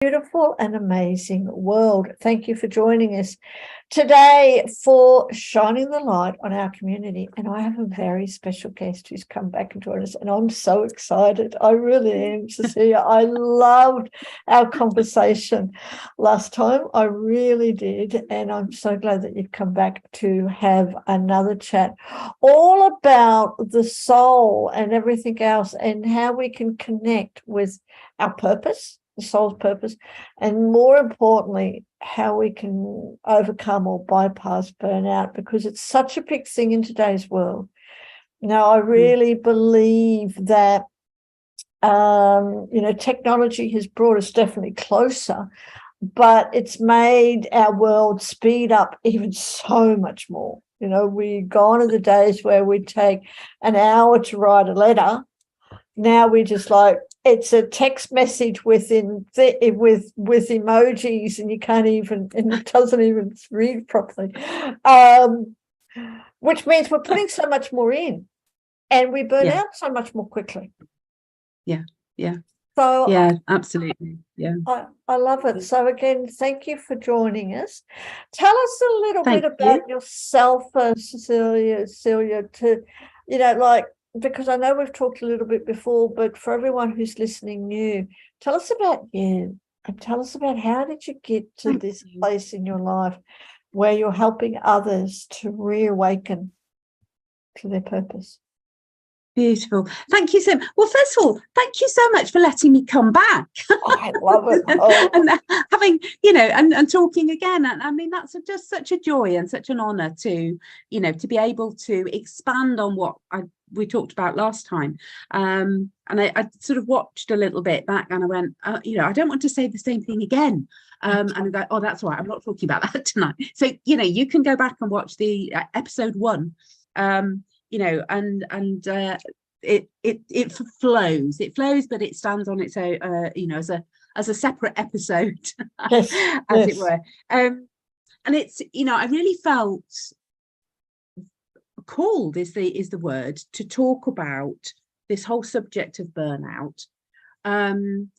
Beautiful and amazing world. Thank you for joining us today for shining the light on our community. And I have a very special guest who's come back and joined us, and I'm so excited. I really am, Cecilia. I loved our conversation last time. I really did. And I'm so glad that you've come back to have another chat all about the soul and everything else, and how we can connect with our purpose, the soul's purpose, and more importantly, how we can overcome or bypass burnout, because it's such a big thing in today's world. Now, I really believe that technology has brought us definitely closer, but it's made our world speed up even so much more. We're gone are the days where we'd take an hour to write a letter. Now we just it's a text message with emojis, and you can't even, and it doesn't even read properly, which means we're putting so much more in, and we burn out so much more quickly. So absolutely. I love it. So again, thank you for joining us. Tell us a little bit about yourself, Celia, because I know we've talked a little bit before, but for everyone who's listening new, tell us about you, and tell us about how did you get to this place in your life where you're helping others to reawaken to their purpose. Beautiful. Thank you so much. Well, first of all, thank you so much for letting me come back. I love it. And having, and talking again. And I mean, that's just such a joy and such an honor to be able to expand on what we talked about last time. And I sort of watched a little bit back, and I went, I don't want to say the same thing again. And I go, oh, that's all right, I'm not talking about that tonight. So, you can go back and watch the episode 1. It flows, but it stands on its own, as a separate episode, as it were. And it's, I really felt called is the word to talk about this whole subject of burnout. And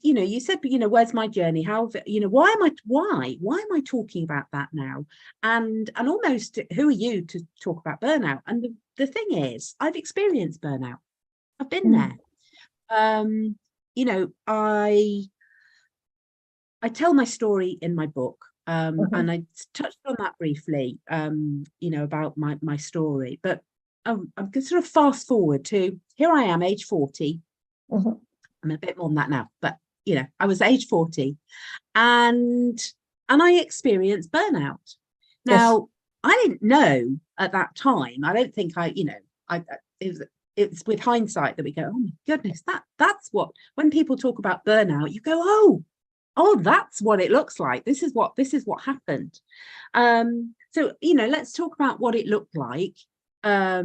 you said, where's my journey? How, why am I talking about that now? And almost, who are you to talk about burnout? And the thing is, I've experienced burnout. I've been there. I tell my story in my book, and I touched on that briefly, about my story. But I'm going to sort of fast forward to here I am, age 40. I'm a bit more than that now, but I was age 40, and I experienced burnout. Now, I didn't know at that time. I don't think it's with hindsight that we go, oh my goodness, that's what, when people talk about burnout, you go, oh, that's what it looks like. This is what happened. So, let's talk about what it looked like. I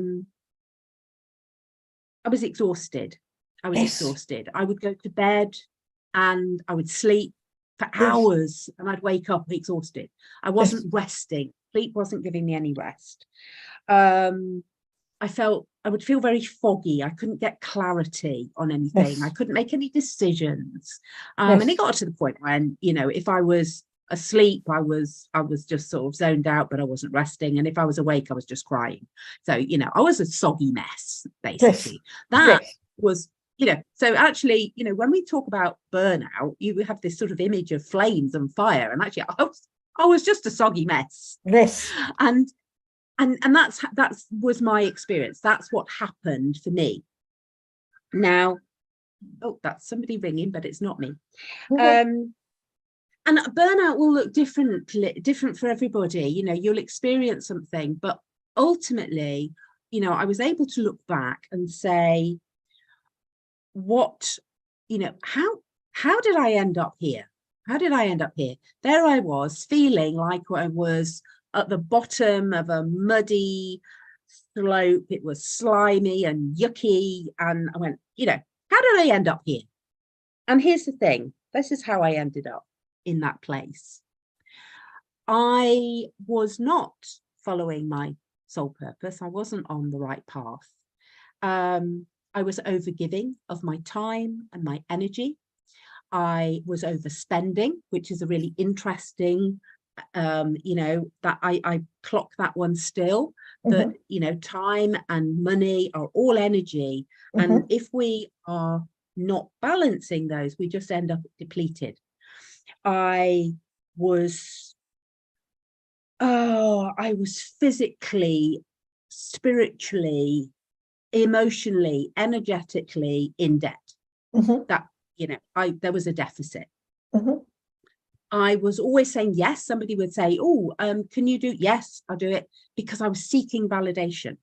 was exhausted. Exhausted. I would go to bed and I would sleep for hours, and I'd wake up exhausted. I wasn't resting. Sleep wasn't giving me any rest. I would feel very foggy. I couldn't get clarity on anything. I couldn't make any decisions. And it got to the point when, if I was asleep, I was just sort of zoned out, but I wasn't resting. And if I was awake, I was just crying. So, I was a soggy mess, basically. That was, so actually, when we talk about burnout, you have this sort of image of flames and fire. And actually, I was just a soggy mess. And that was my experience. That's what happened for me. Now, that's somebody ringing, but it's not me. And burnout will look different for everybody. You'll experience something, but ultimately, I was able to look back and say, how did I end up here? There I was, feeling like I was at the bottom of a muddy slope. It was slimy and yucky. And I went, how did I end up here? And here's the thing. This is how I ended up in that place. I was not following my soul purpose. I wasn't on the right path. I was overgiving of my time and my energy. I was overspending, which is a really interesting, that I clock that one still, that, time and money are all energy. And if we are not balancing those, we just end up depleted. I was physically, spiritually, emotionally, energetically in debt. That, there was a deficit. I was always saying yes. Somebody would say, oh, can you do? Yes, I'll do it, because I was seeking validation.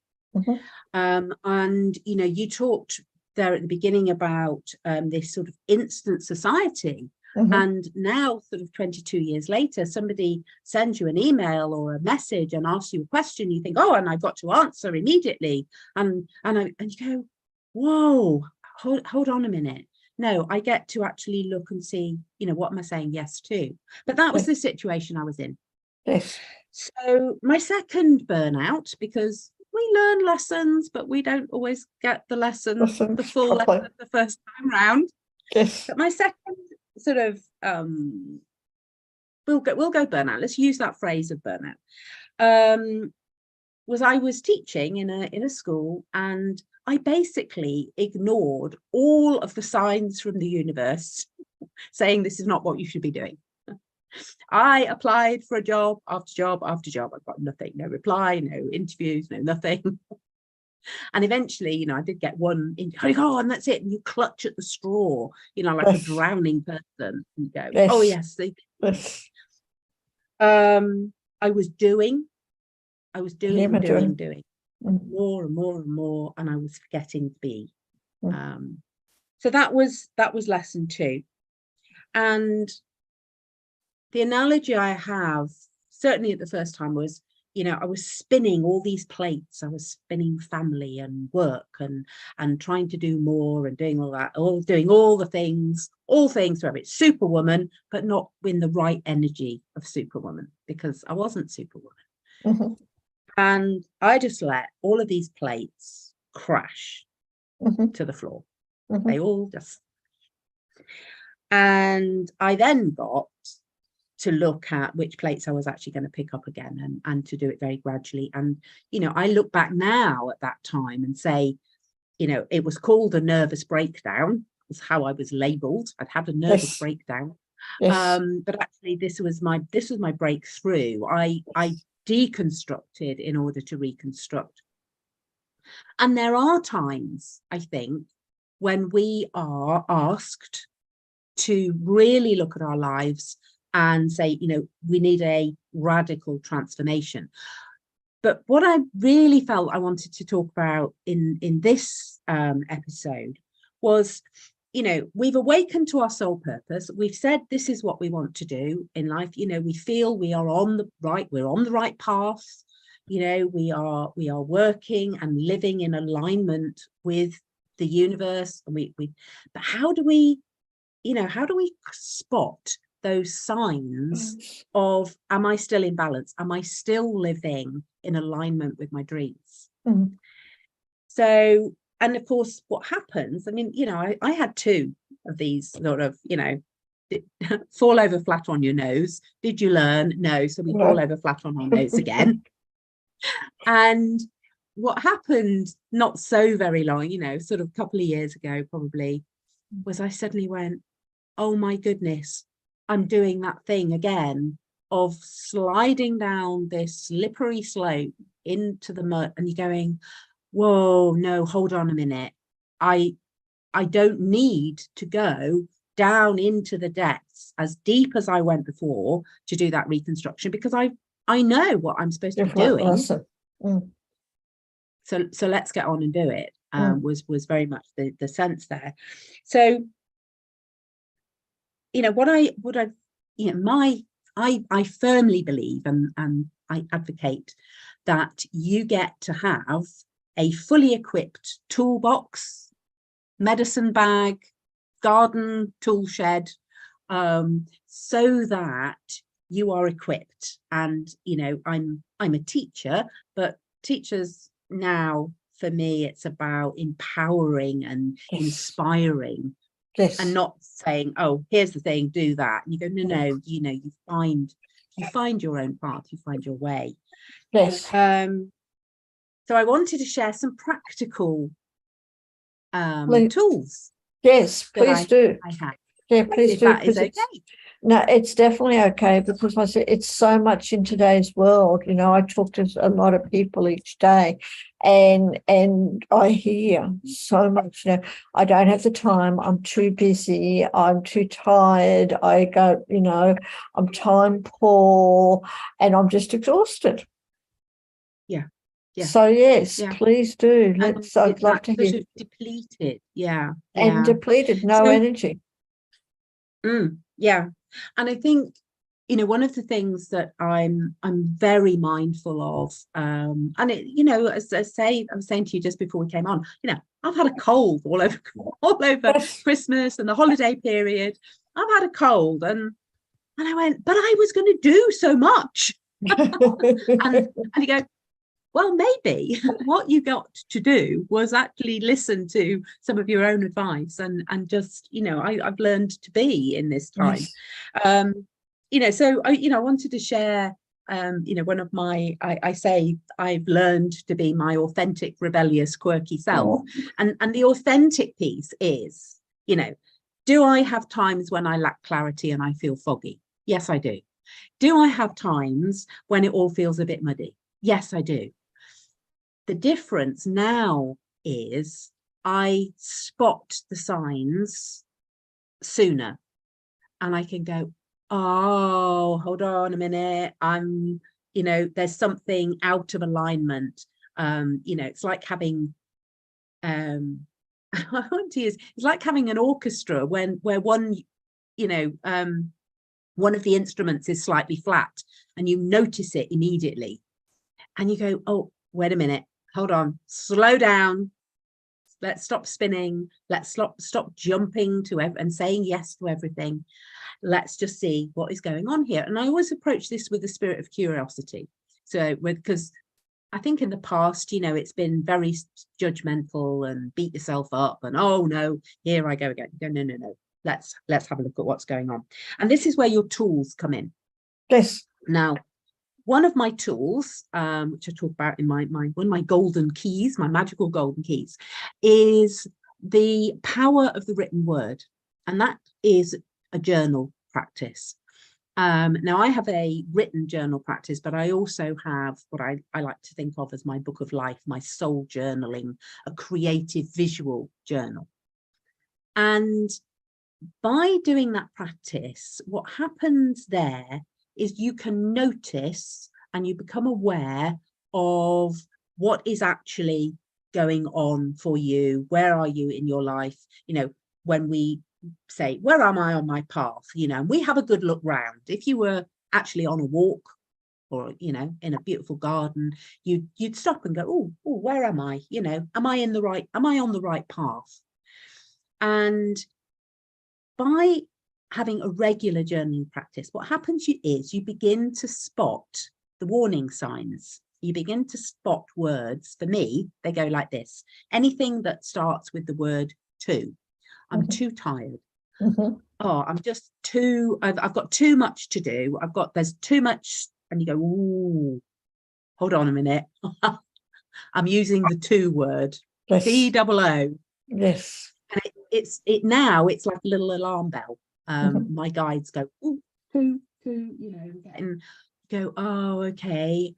And, you talked there at the beginning about this sort of instant society. And now, sort of 22 years later, somebody sends you an email or a message and asks you a question. You think, oh, and I've got to answer immediately. And you go, whoa, hold on a minute. No, I get to actually look and see, what am I saying yes to? But that was the situation I was in. Yes. So my second burnout, because we learn lessons, but we don't always get the lessons, the full lesson the first time round. Yes. But my second sort of, we'll go burnout. Let's use that phrase of burnout. Was I was teaching in a school, and I basically ignored all of the signs from the universe saying this is not what you should be doing. I applied for a job after job after job. I got nothing, no reply, no interviews, no nothing. And eventually, I did get one interview. Oh, and that's it. And you clutch at the straw, like a drowning person, and go, oh yes. I was doing more and more and more, and I was forgetting to be. So that was lesson 2. And the analogy I have, certainly at the first time, was, I was spinning all these plates. I was spinning family and work and trying to do more and doing all that, doing all things for it, superwoman, but not in the right energy of superwoman, because I wasn't superwoman. And I just let all of these plates crash to the floor. They all just. And I then got to look at which plates I was actually going to pick up again, and to do it very gradually. And, I look back now at that time and say, it was called a nervous breakdown, was how I was labeled. I'd had a nervous breakdown. But actually this was my breakthrough. I deconstructed in order to reconstruct. And there are times, I think, when we are asked to really look at our lives and say, we need a radical transformation. But what I really felt I wanted to talk about in this episode was, we've awakened to our soul purpose. We've said this is what we want to do in life. We feel we're on the right path. We are working and living in alignment with the universe. And but how do we spot those signs of, am I still in balance? Am I still living in alignment with my dreams? So, and of course, what happens, I had 2 of these sort of, fall over flat on your nose. Did you learn? No. So we fall over flat on our nose again. And what happened not so very long, sort of a couple of years ago, probably, was I suddenly went, oh my goodness, I'm doing that thing again of sliding down this slippery slope into the mud, and you're going, whoa, no, hold on a minute. I don't need to go down into the depths as deep as I went before to do that reconstruction, because I know what I'm supposed to be doing. So let's get on and do it. Was very much the sense there. So, I firmly believe, and I advocate, that you get to have a fully equipped toolbox, medicine bag, garden tool shed, so that you are equipped. And I'm a teacher, but teachers now, for me, it's about empowering and inspiring Yes. and not saying, oh, here's the thing, do that. And you go, no, you find your own path, you find your way. Yes. So I wanted to share some practical tools. Yes, please do. I have. Yeah, please do. That is okay. No, it's definitely okay, because I said it's so much in today's world. I talk to a lot of people each day, and I hear so much. I don't have the time. I'm too busy. I'm too tired. I go, I'm time poor, and I'm just exhausted. Yeah. Yeah. So yes, please do. I'd love to hear. Depleted. Yeah. And depleted, no energy. Yeah. And I think, one of the things that I'm very mindful of, and as I was saying to you just before we came on, I've had a cold all over Christmas and the holiday period. I've had a cold, and I went, but I was going to do so much. and you go, well, maybe what you got to do was actually listen to some of your own advice and just, I've learned to be in this time. Yes. So I wanted to share, one of my, I say I've learned to be my authentic, rebellious, quirky self. And the authentic piece is, do I have times when I lack clarity and I feel foggy? Yes, I do. Do I have times when it all feels a bit muddy? Yes, I do. The difference now is I spot the signs sooner, and I can go, oh, hold on a minute. There's something out of alignment. It's like having, I want to use, it's like having an orchestra where one, one of the instruments is slightly flat, and you notice it immediately, and you go, oh, wait a minute. Hold on, slow down. Let's stop spinning. Let's stop jumping to and saying yes to everything. Let's just see what is going on here. And I always approach this with a spirit of curiosity. So because I think in the past, it's been very judgmental and beat yourself up and, oh no, here I go again. No. Let's have a look at what's going on. And this is where your tools come in. Yes. Now, one of my tools, which I talk about in one of my golden keys, my magical golden keys, is the power of the written word. And that is a journal practice. Now, I have a written journal practice, but I also have what I like to think of as my book of life, my soul journaling, a creative visual journal. And by doing that practice, what happens there is you can notice and you become aware of what is actually going on for you. Where are you in your life? When we say, where am I on my path? We have a good look round. If you were actually on a walk or, in a beautiful garden, you'd stop and go, oh, where am I? Am I on the right path? And by having a regular journaling practice, what happens is you begin to spot the warning signs. You begin to spot words. For me, they go like this. Anything that starts with the word too. I'm too tired. Oh, I'm just too, I've got too much to do. There's too much. And you go, ooh, hold on a minute. I'm using the too word. Yes. T-O-O. Yes. And it's like a little alarm bell. My guides go, ooh, and go, oh, okay,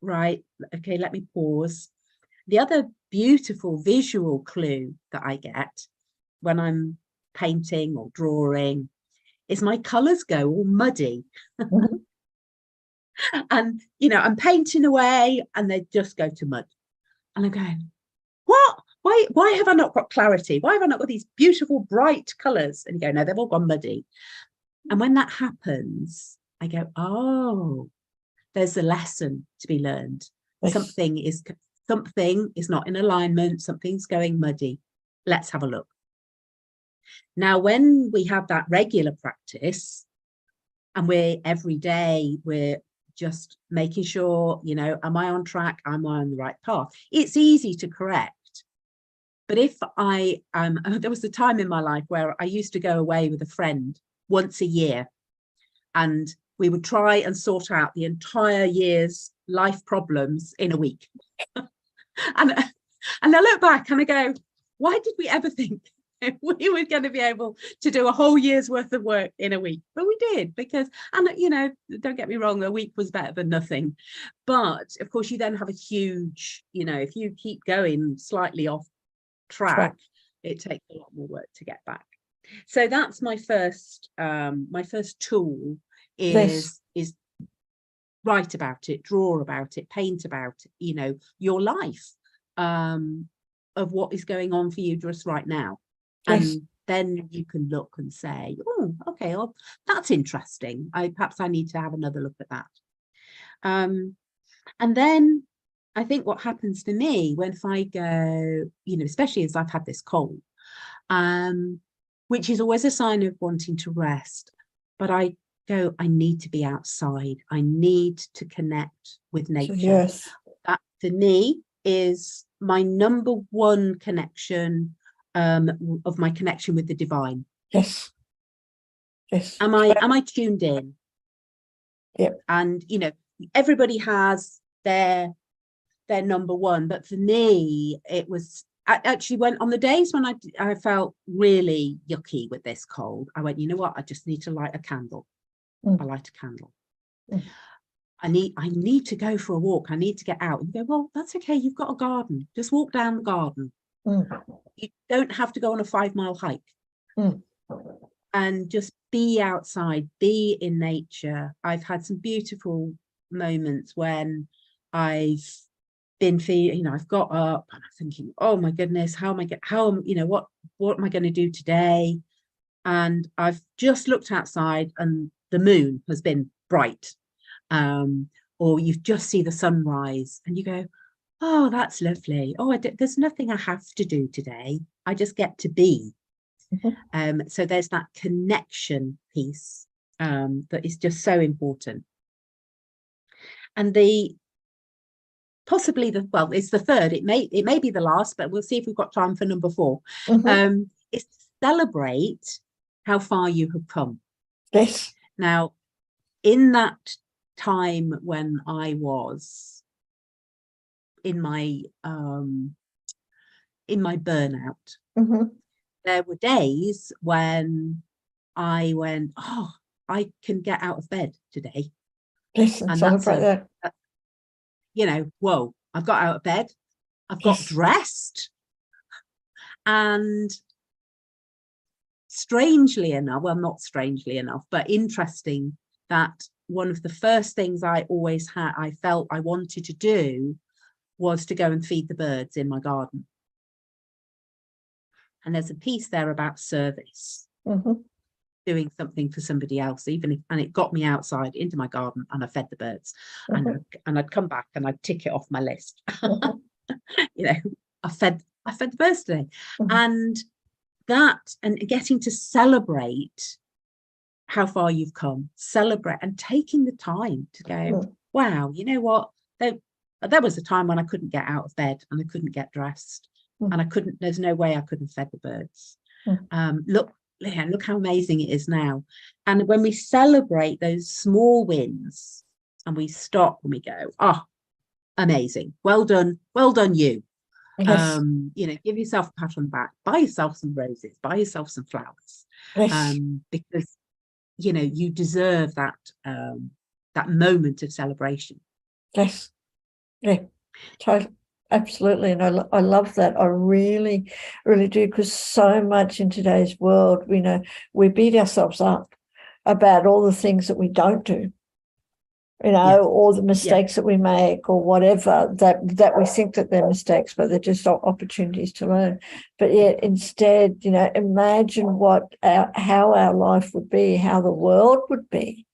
right, okay, let me pause. The other beautiful visual clue that I get when I'm painting or drawing is my colors go all muddy. And I'm painting away and they just go to mud, and I'm going, what? Why have I not got clarity? Why have I not got these beautiful bright colors? And you go, no, they've all gone muddy. And when that happens, I go, oh, there's a lesson to be learned. Yes. Something is not in alignment. Something's going muddy. Let's have a look. Now, when we have that regular practice and every day we're just making sure, am I on track? Am I on the right path? It's easy to correct. But if I, there was a time in my life where I used to go away with a friend once a year, and we would try and sort out the entire year's life problems in a week. and I look back and I go, why did we ever think we were going to be able to do a whole year's worth of work in a week? But we did, because, and you know, don't get me wrong, a week was better than nothing. But of course, you then have a huge, you know, if you keep going slightly off track, it takes a lot more work to get back. So that's my first tool is write about it, draw about it, paint about it, you know, your life, of what is going on for you just right now. And then you can look and say, oh, okay, well, that's interesting. Perhaps I need to have another look at that. And then I think what happens to me when if I go, you know, especially as I've had this cold, which is always a sign of wanting to rest, but I go, I need to be outside. I need to connect with nature. Yes. That for me is my number one connection, of my connection with the divine. Yes. Yes. Am I tuned in? Yep. And you know, everybody has their number one, but for me, it was actually when on the days when I felt really yucky with this cold, I went, you know what, I just need to light a candle. I light a candle. I need to go for a walk. I need to get out. And you go, well, that's okay. You've got a garden. Just walk down the garden. You don't have to go on a 5-mile hike. And just be outside, be in nature. I've had some beautiful moments when I've been feeling, you know, I've got up and I'm thinking, oh my goodness, what am I going to do today? And I've just looked outside and the moon has been bright. Or you just see the sunrise and you go, oh, that's lovely. Oh, there's nothing I have to do today. I just get to be. So there's that connection piece that is just so important. And it's the third. It may be the last, but we'll see if we've got time for number 4. Is to celebrate how far you have come. Yes. Now, in that time when I was in my burnout, there were days when I went, oh, I can get out of bed today. Yes, and celebrate that. You know, whoa, I've got out of bed, I've got dressed, and strangely enough, well, not strangely enough, but interesting that one of the first things I always had, I felt I wanted to do was to go and feed the birds in my garden. And there's a piece there about service, doing something for somebody else, and it got me outside into my garden and I fed the birds, and I'd come back and I'd tick it off my list. You know, I fed the birds today, and getting to celebrate how far you've come, celebrate, and taking the time to go, wow, you know what, there was a time when I couldn't get out of bed and I couldn't get dressed, and there's no way I couldn't fed the birds. Look how amazing it is now. And when we celebrate those small wins and we stop and we go, oh, amazing, well done you. Yes. You know, give yourself a pat on the back, buy yourself some roses, buy yourself some flowers, because you know you deserve that moment of celebration. Yes. Yeah, totally. Absolutely. And I love that. I really, really do, because so much in today's world, we beat ourselves up about all the things that we don't do, or the mistakes that we make, or whatever, that we think that they're mistakes, but they're just opportunities to learn. But yet instead, imagine how our life would be, how the world would be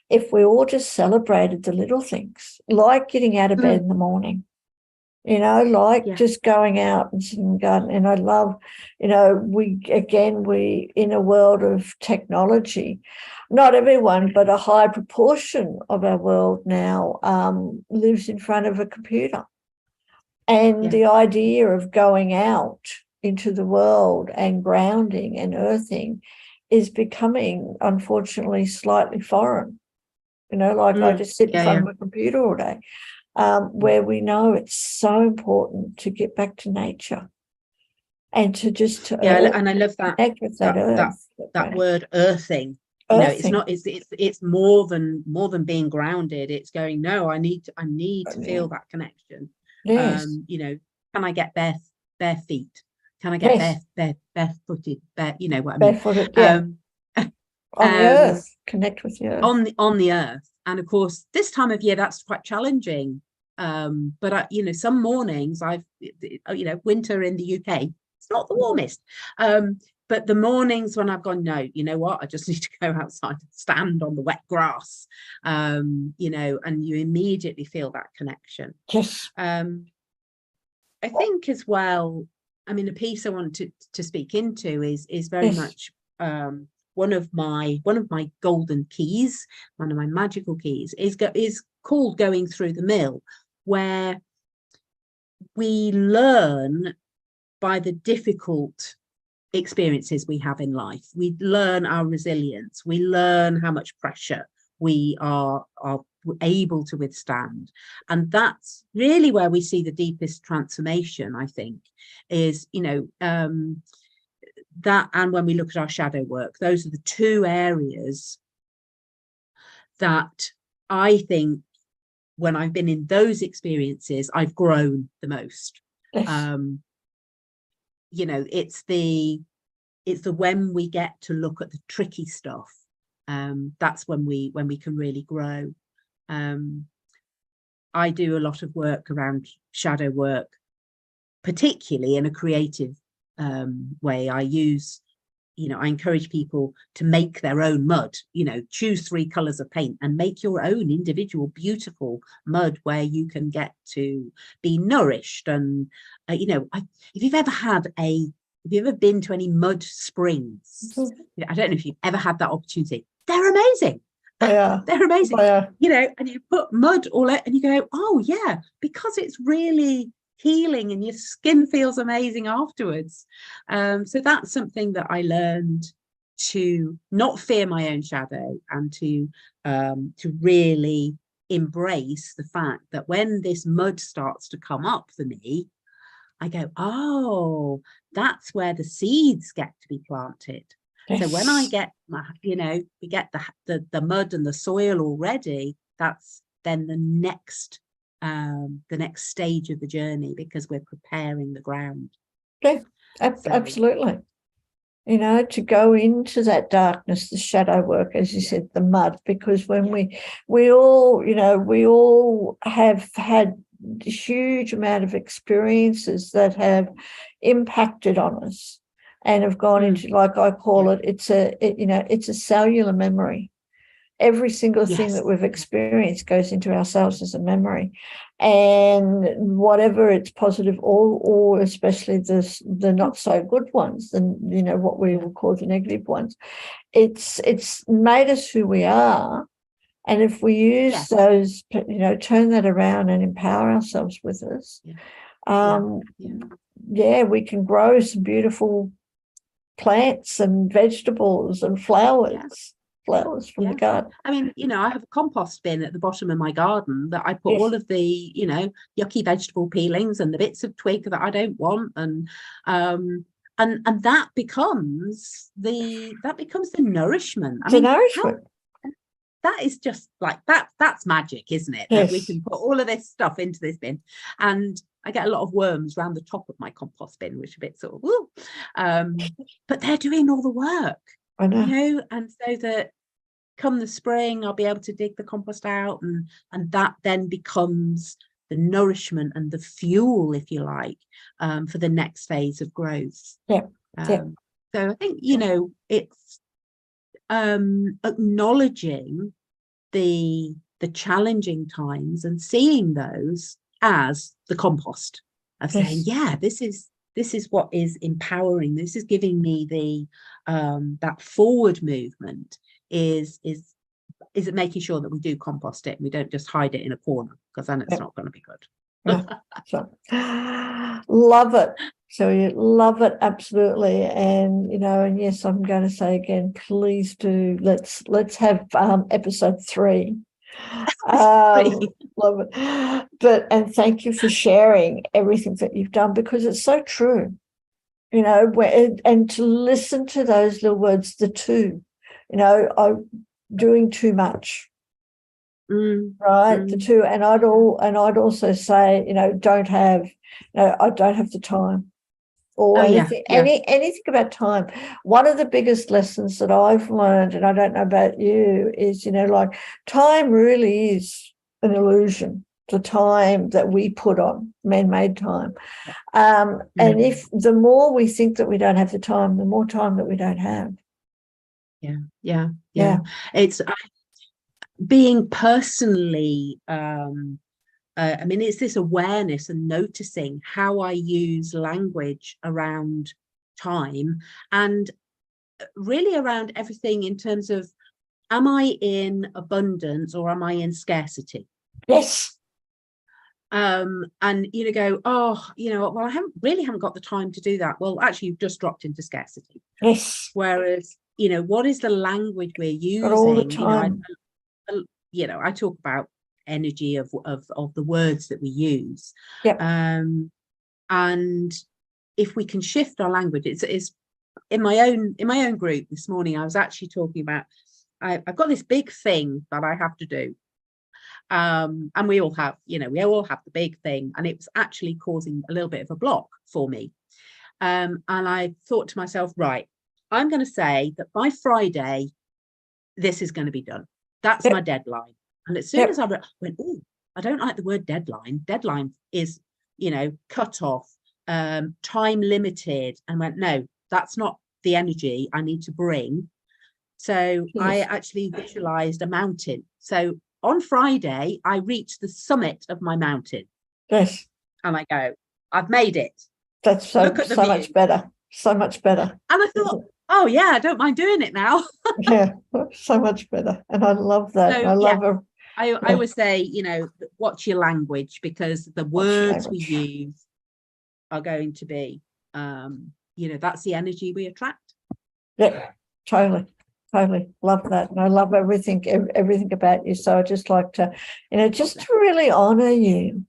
if we all just celebrated the little things, like getting out of bed in the morning. Just going out and sitting in the garden. And I love, we in a world of technology, not everyone, but a high proportion of our world now lives in front of a computer. And the idea of going out into the world and grounding and earthing is becoming, unfortunately, slightly foreign. Like I just sit in front of my computer all day, where we know it's so important to get back to nature and to just and I love that connect with that earth. That word earthing. Earthing. It's more than being grounded. It's going, no, I need to feel that connection. Yes. Can I get bare feet? Can I get barefooted? You know what I mean? Barefooted, yeah. On the earth, connect with the earth. On the earth. And of course, this time of year, that's quite challenging. But some mornings winter in the UK, it's not the warmest. But the mornings when I've gone, no, you know what, I just need to go outside and stand on the wet grass, and you immediately feel that connection. Yes. I think as well, I mean, the piece I want to speak into is very much one of my golden keys, one of my magical keys is called going through the mill, where we learn by the difficult experiences we have in life. We learn our resilience. We learn how much pressure we are able to withstand. And that's really where we see the deepest transformation, I think, is, that, and when we look at our shadow work, those are the two areas that I think when I've been in those experiences, I've grown the most. Yes. It's the when we get to look at the tricky stuff, that's when we can really grow. I do a lot of work around shadow work, particularly in a creative way. I encourage people to make their own mud, choose 3 colors of paint and make your own individual beautiful mud where you can get to be nourished. And if you've ever been to any mud springs, I don't know if you've ever had that opportunity, they're amazing. They're amazing. And you put mud all out and you go, oh yeah, because it's really healing and your skin feels amazing afterwards. So that's something that I learned, to not fear my own shadow and to really embrace the fact that when this mud starts to come up for me, I go, oh, that's where the seeds get to be planted. Yes. So when I get we get the mud and the soil already, that's then the next stage of the journey, because we're preparing the ground. Yeah, absolutely. To go into that darkness, the shadow work, as you said, the mud, because when we all have had a huge amount of experiences that have impacted on us and have gone into, like I call it, it's a cellular memory. Every single thing that we've experienced goes into our cells as a memory, and whatever it's positive or especially the not so good ones, and what we will call the negative ones, it's made us who we are. And if we use those, turn that around and empower ourselves with us, we can grow some beautiful plants and vegetables and flowers. Flowers from the garden. I mean, I have a compost bin at the bottom of my garden that I put all of the, yucky vegetable peelings and the bits of twig that I don't want, and that becomes the nourishment. Nourishment. That is just like that's magic, isn't it? Yes. That we can put all of this stuff into this bin, and I get a lot of worms around the top of my compost bin, which are a bit sort of woo. But they're doing all the work. I know. And so that come the spring, I'll be able to dig the compost out, and that then becomes the nourishment and the fuel, if you like, for the next phase of growth. So I think, it's acknowledging the challenging times and seeing those as the compost of saying, this is what is empowering. This is giving me the that forward movement. Is it making sure that we do compost it and we don't just hide it in a corner, because then it's not going to be good. Love it. So you love it, absolutely. And, you know, and yes, I'm going to say again, please do. Let's have episode 3. Love it. And thank you for sharing everything that you've done, because it's so true, you know, and to listen to those little words, the two, you know, I'm doing too much. Right, the two, and I'd also say, you know, I don't have the time, or anything about time. One of the biggest lessons that I've learned, and I don't know about you, is, you know, like, time really is an illusion. The time that we put on, man-made time, and if the more we think that we don't have the time, the more time that we don't have. Yeah. It's being personally, I mean, it's this awareness and noticing how I use language around time, and really around everything in terms of, am I in abundance or am I in scarcity? Yes. And, you know, go, oh, you know, well, I haven't got the time to do that. Well, actually, you've just dropped into scarcity. Yes. Whereas, you know, what is the language we're using? Got all the time. You know, I talk about energy of the words that we use. Yep. And if we can shift our language, it's in my own group this morning, I was actually talking about, I've got this big thing that I have to do. And we all have the big thing, and it was actually causing a little bit of a block for me. And I thought to myself, right, I'm going to say that by Friday, this is going to be done. That's my deadline. And as soon as I went, oh, I don't like the word deadline. Deadline is, you know, cut off, time limited. And went, no, that's not the energy I need to bring. So I actually visualized a mountain. So on Friday, I reached the summit of my mountain. Yes. And I go, I've made it. That's so much better. So much better. And I thought, oh yeah, I don't mind doing it now. Yeah, so much better. And I love that. So, I always say, you know, watch your language, because the words we use are going to be, you know, that's the energy we attract. Yeah, totally love that. And I love everything about you. So I just like to, you know, just to really honor you,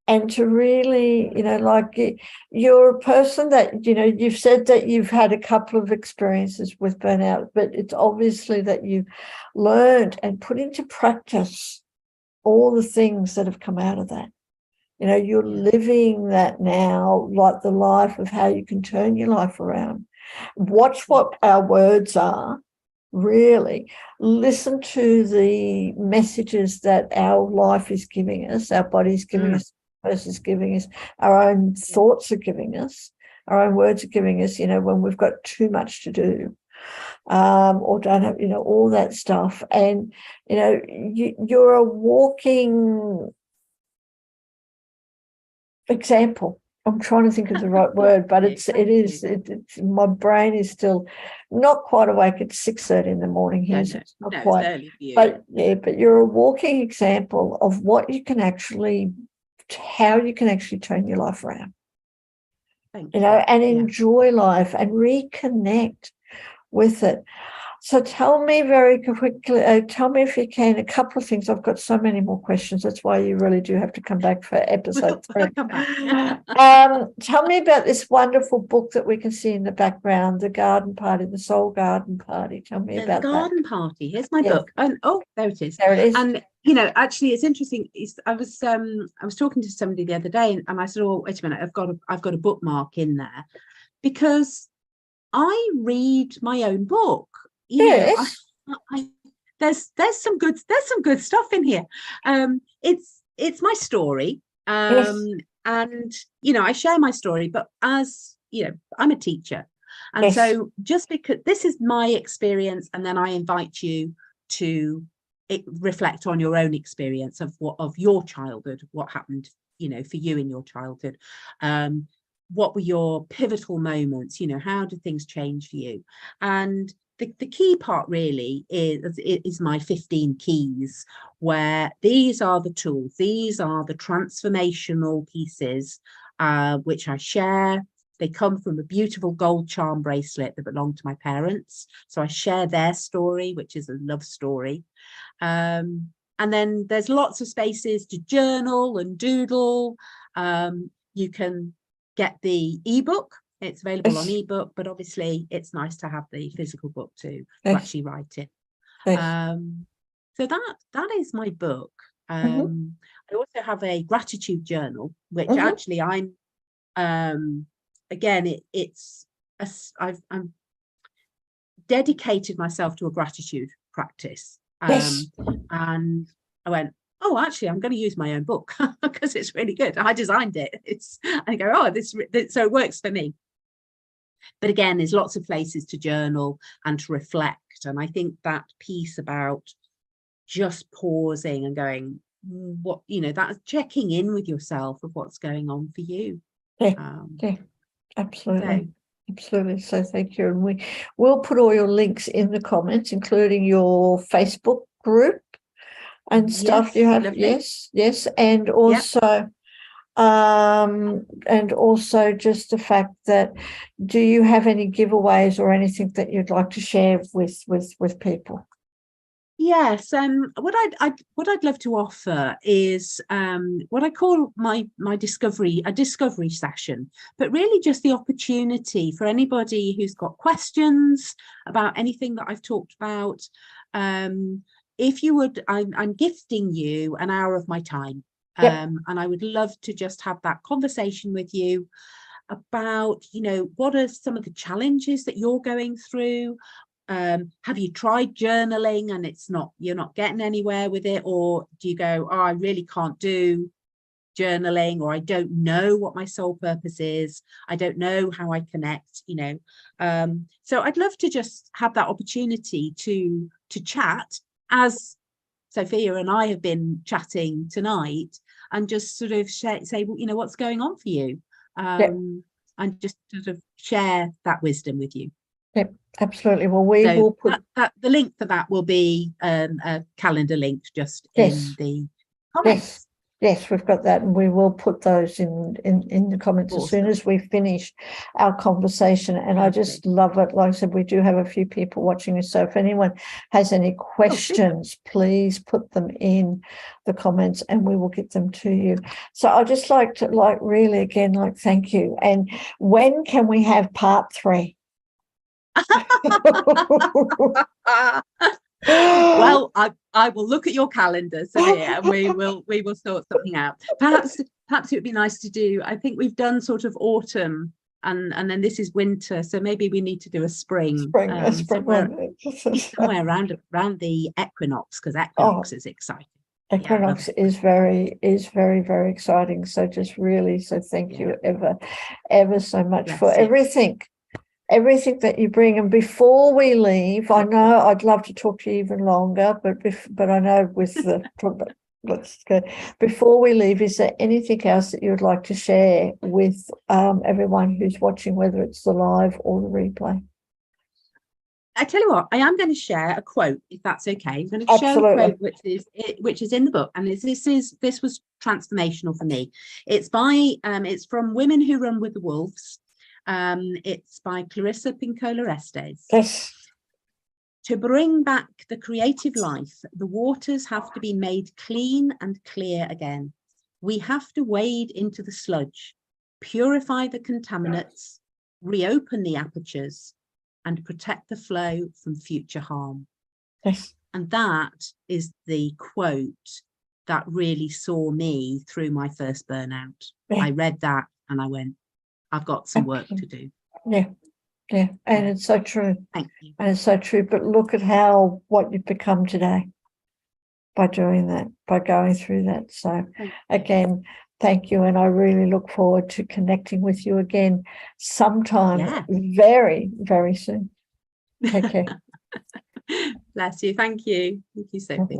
and to really, you know, like, you're a person that, you know, you've said that you've had a couple of experiences with burnout, but it's obviously that you've learned and put into practice all the things that have come out of that. You know, you're living that now, like the life of how you can turn your life around. Watch what our words are. Really listen to the messages that our life is giving us, our body's giving us, is giving us, our own thoughts are giving us, our own words are giving us, you know, when we've got too much to do, or don't have, you know, all that stuff. And, you know, you're a walking example. I'm trying to think of the right word, but it's my brain is still not quite awake. It's 6:30 in the morning here, so it's not quite. It's early for you. But you're a walking example of what you can actually, how you can actually turn your life around. You know, and enjoy life and reconnect with it. So tell me very quickly, tell me if you can, a couple of things. I've got so many more questions. That's why you really do have to come back for episode 3. Tell me about this wonderful book that we can see in the background, The Garden Party, The Soul Garden Party. Tell me about The Garden Party. Here's my book. And there it is. There it is. And, you know, actually, it's interesting. I was talking to somebody the other day, and I said, oh, wait a minute, I've got a bookmark in there, because I read my own book. You know, there's some good stuff in here. It's my story, and you know, I share my story, but as you know, I'm a teacher, and so just because this is my experience, and then I invite you to reflect on your own experience of your childhood, what happened, you know, for you in your childhood. What were your pivotal moments? You know, how did things change for you? And the key part really is my 15 keys, where these are the tools, these are the transformational pieces, which I share They come from a beautiful gold charm bracelet that belonged to my parents. So I share their story, which is a love story. And then there's lots of spaces to journal and doodle. You can get the ebook. It's available on ebook, but obviously it's nice to have the physical book too, to actually write it. So that is my book. I also have a gratitude journal, which actually I'm again, I've dedicated myself to a gratitude practice. And I went, oh, actually, I'm going to use my own book because it's really good. I designed it. I go, oh, so it works for me. But again, there's lots of places to journal and to reflect. And I think that piece about just pausing and going, what, that's checking in with yourself of what's going on for you. Yeah, absolutely. Absolutely. So thank you. And we'll put all your links in the comments, including your Facebook group and stuff you have. Lovely. Yes. And also, just the fact that, do you have any giveaways or anything that you'd like to share with people? Yes, what I'd love to offer is what I call my discovery session, but really just the opportunity for anybody who's got questions about anything that I've talked about. If you would, I'm gifting you an hour of my time, and I would love to just have that conversation with you about, what are some of the challenges that you're going through. Have you tried journaling and you're not getting anywhere with it? Or do you go, oh, I really can't do journaling, or I don't know what my soul purpose is. I don't know how I connect, So I'd love to just have that opportunity to chat, as Sophia and I have been chatting tonight, and just sort of say, well, what's going on for you? And just sort of share that wisdom with you. Yep, absolutely. Well, we will put the link for that will be a calendar link just in the comments. Yes, we've got that, and we will put those in the comments as soon as we finish our conversation. And I just love it. Like I said, we do have a few people watching us, so if anyone has any questions, please put them in the comments and we will get them to you. So I'd just like to really again thank you. And when can we have part 3? Well, I will look at your calendar, Celia, and we will sort something out. Perhaps it would be nice to do. I think we've done sort of autumn, and then this is winter, so maybe we need to do a spring somewhere around the equinox, because equinox is exciting. Equinox is very, very exciting. So just really, thank you ever so much for everything that you bring. And before we leave, I know I'd love to talk to you even longer, but I know with the let's go. Before we leave, is there anything else that you would like to share with everyone who's watching, whether it's the live or the replay? I tell you what, I am going to share a quote, if that's okay. I'm going to share a quote which is in the book, and this was transformational for me. It's from Women Who Run with the Wolves. It's by Clarissa Pinkola Estes. Yes. To bring back the creative life, the waters have to be made clean and clear again. We have to wade into the sludge, purify the contaminants, reopen the apertures, and protect the flow from future harm. Yes. And that is the quote that really saw me through my first burnout. Yeah. I read that and I went, I've got some work to do. Yeah. And it's so true. Thank you. And it's so true. But look at what you've become today by doing that, by going through that. So again, thank you. And I really look forward to connecting with you again sometime very, very soon. Take care. Bless you. Thank you. Thank you, Sophie.